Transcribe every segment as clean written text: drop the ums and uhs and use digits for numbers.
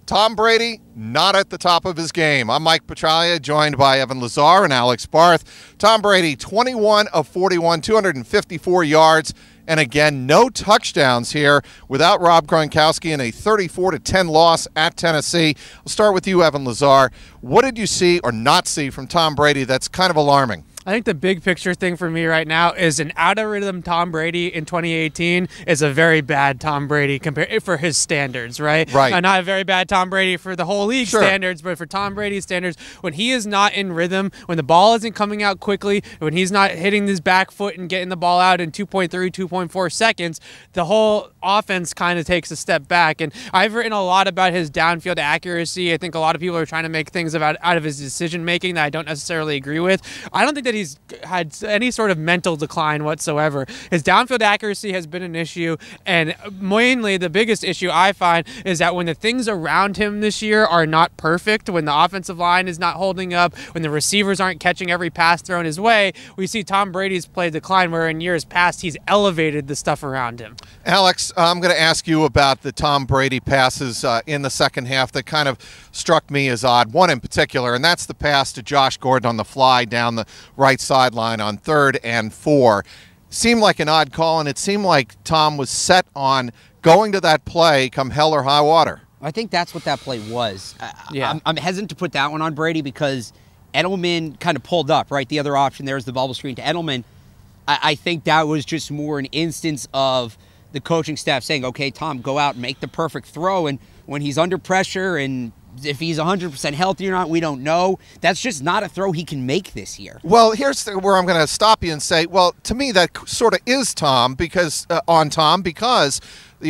Tom Brady, not at the top of his game. I'm Mike Petraglia, joined by Evan Lazar and Alex Barth. Tom Brady, 21 of 41, 254 yards, and again, no touchdowns here without Rob Gronkowski in a 34-10 loss at Tennessee. We'll start with you, Evan Lazar. What did you see or not see from Tom Brady that's kind of alarming? I think the big picture thing for me right now is an out-of-rhythm Tom Brady in 2018 is a very bad Tom Brady for his standards, right? Right. Not a very bad Tom Brady for the whole league Sure. standards, but for Tom Brady's standards, when he is not in rhythm, when the ball isn't coming out quickly, when he's not hitting his back foot and getting the ball out in 2.3, 2.4 seconds, the whole offense kind of takes a step back. And I've written a lot about his downfield accuracy. I think a lot of people are trying to make things out of his decision-making that I don't necessarily agree with. I don't think that he's had any sort of mental decline whatsoever. His downfield accuracy has been an issue, and mainly the biggest issue I find is that when the things around him this year are not perfect, when the offensive line is not holding up, when the receivers aren't catching every pass thrown his way, we see Tom Brady's play decline, where in years past he's elevated the stuff around him. Alex, I'm going to ask you about the Tom Brady passes in the second half that kind of struck me as odd. One in particular, and that's the pass to Josh Gordon on the fly down the right sideline on 3rd and 4. Seemed like an odd call, and it seemed like Tom was set on going to that play come hell or high water. I think that's what that play was. Yeah. I'm hesitant to put that one on Brady because Edelman kind of pulled up, right? The other option there is the bubble screen to Edelman. I think that was just more an instance of the coaching staff saying, okay, Tom, go out and make the perfect throw. And when he's under pressure and if he's 100% healthy or not, we don't know. That's just not a throw he can make this year. Well, here's where I'm going to stop you and say, well, to me that sort of is Tom because the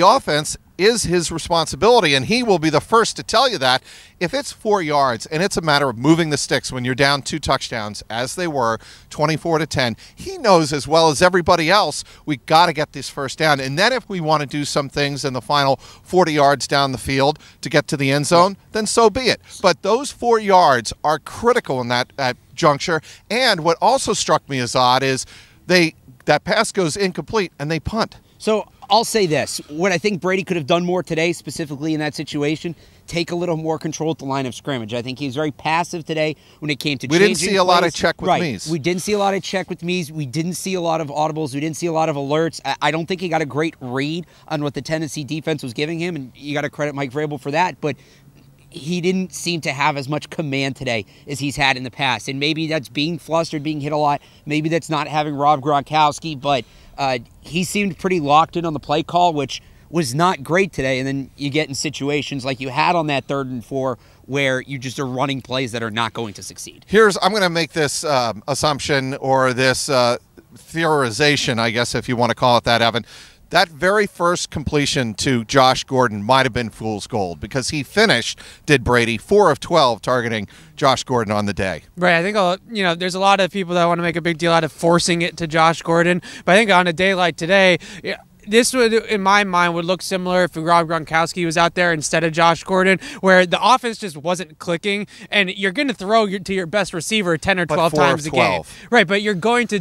offense is his responsibility, and he will be the first to tell you that. If it's 4 yards and it's a matter of moving the sticks when you're down 2 touchdowns, as they were, 24-10, he knows as well as everybody else we got to get this first down. And then if we want to do some things in the final 40 yards down the field to get to the end zone, then so be it. But those 4 yards are critical in that juncture. And what also struck me as odd is that pass goes incomplete and they punt. So I'll say this. What I think Brady could have done more today, specifically in that situation, take a little more control at the line of scrimmage. I think he was very passive today when it came to changing We didn't see a lot of check with right. me's. We didn't see a lot of check with me's. We didn't see a lot of audibles. We didn't see a lot of alerts. I don't think he got a great read on what the Tennessee defense was giving him, and you got to credit Mike Vrabel for that. But he didn't seem to have as much command today as he's had in the past. And maybe that's being flustered, being hit a lot. Maybe that's not having Rob Gronkowski, but he seemed pretty locked in on the play call, which was not great today. And then you get in situations like you had on that 3rd and 4 where you just are running plays that are not going to succeed. I'm going to make this assumption or this theorization, I guess, if you want to call it that, Evan. That very first completion to Josh Gordon might have been fool's gold because he finished, did Brady, 4 of 12 targeting Josh Gordon on the day. Right. I think, there's a lot of people that want to make a big deal out of forcing it to Josh Gordon. But I think on a day like today, this would, in my mind, would look similar if Rob Gronkowski was out there instead of Josh Gordon, where the offense just wasn't clicking, and you're going to throw to your best receiver 10 or 12 times a game. Right, but he's going to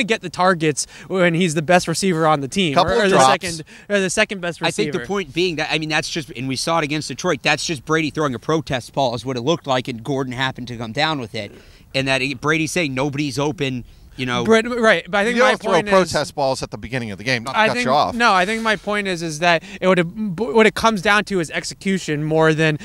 get the targets when he's the best receiver on the team, or the second best receiver. I think the point being that, that's just, and we saw it against Detroit, that's just Brady throwing a protest ball is what it looked like, and Gordon happened to come down with it, and that Brady's saying nobody's open. Right, but I think my point is, protest balls at the beginning of the game, not to cut you off. No, I think my point is that what it comes down to is execution more than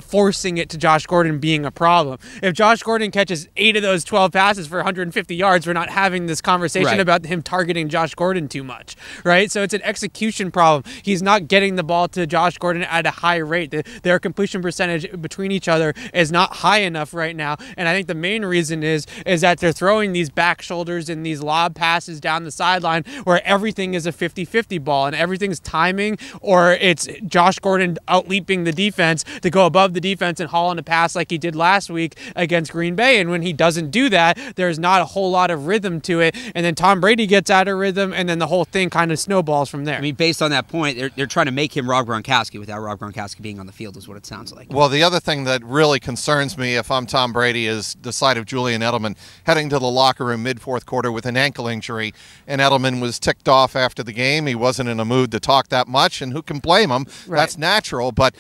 forcing it to Josh Gordon being a problem. If Josh Gordon catches 8 of those 12 passes for 150 yards, we're not having this conversation about him targeting Josh Gordon too much, right? So it's an execution problem. He's not getting the ball to Josh Gordon at a high rate. Their completion percentage between each other is not high enough right now, and I think the main reason is that they're throwing these back shoulders in these lob passes down the sideline where everything is a 50-50 ball and everything's timing, or it's Josh Gordon outleaping the defense to go above the defense and haul on a pass like he did last week against Green Bay. And when he doesn't do that, there's not a whole lot of rhythm to it. And then Tom Brady gets out of rhythm, and then the whole thing kind of snowballs from there. Based on that point, they're trying to make him Rob Gronkowski without Rob Gronkowski being on the field is what it sounds like. Well, the other thing that really concerns me if I'm Tom Brady is the sight of Julian Edelman heading to the locker room mid-4th quarter with an ankle injury, and Edelman was ticked off after the game. He wasn't in a mood to talk that much, and who can blame him? Right. That's natural, but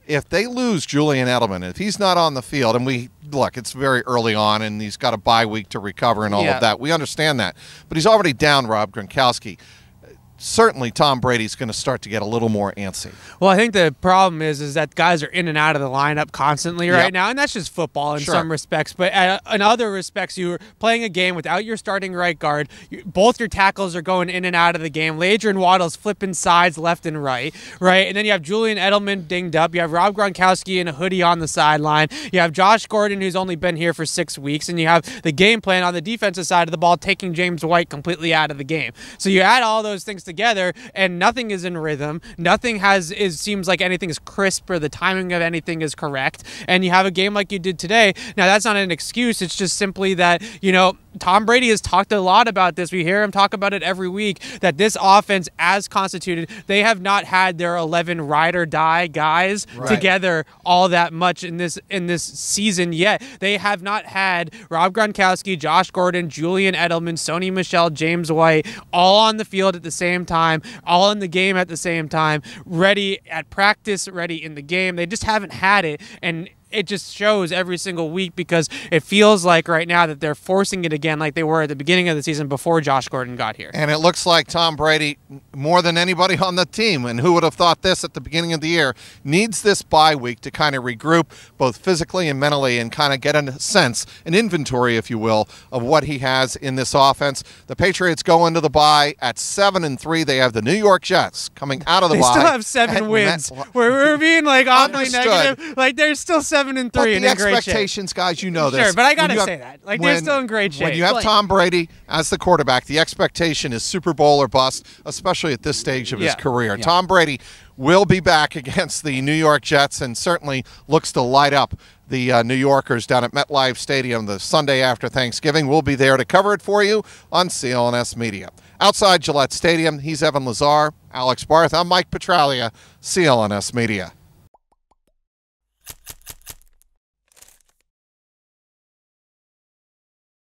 if they lose Julian Edelman, if he's not on the field, and look, it's very early on, and he's got a bye week to recover and all of that. We understand that. But he's already down Rob Gronkowski. Certainly Tom Brady's going to start to get a little more antsy. Well, I think the problem is that guys are in and out of the lineup constantly right now, and that's just football in some respects. But in other respects, you're playing a game without your starting right guard. Both your tackles are going in and out of the game. Lazar and Waddle's flipping sides left and right? And then you have Julian Edelman dinged up. You have Rob Gronkowski in a hoodie on the sideline. You have Josh Gordon, who's only been here for 6 weeks, and you have the game plan on the defensive side of the ball taking James White completely out of the game. So you add all those things together, and nothing is in rhythm. Nothing seems like anything is crisp, or the timing of anything is correct. And you have a game like you did today. Now, that's not an excuse. It's just simply that, Tom Brady has talked a lot about this. We hear him talk about it every week, that this offense, as constituted, they have not had their 11 ride or die guys together all that much in this season yet. They have not had Rob Gronkowski, Josh Gordon, Julian Edelman, Sony Michel, James White all on the field at the same time, all in the game at the same time, ready at practice, ready in the game. They just haven't had it, and it just shows every single week, because it feels like right now that they're forcing it again like they were at the beginning of the season before Josh Gordon got here. And it looks like Tom Brady, more than anybody on the team, and who would have thought this at the beginning of the year, needs this bye week to kind of regroup both physically and mentally and kind of get a sense, an inventory, if you will, of what he has in this offense. The Patriots go into the bye at 7-3. They have the New York Jets coming out of the bye. They still have 7 wins. We're being like awfully negative. Like, they're still 7-3 and in great shape. But the expectations, guys, you know this. Sure, but I got to say that. Like, they're still in great shape. When you have Tom Brady as the quarterback, the expectation is Super Bowl or bust, especially at this stage of his career. Tom Brady will be back against the New York Jets and certainly looks to light up the New Yorkers down at MetLife Stadium the Sunday after Thanksgiving. We'll be there to cover it for you on CLNS Media. Outside Gillette Stadium, he's Evan Lazar, Alex Barth. I'm Mike Petraglia, CLNS Media.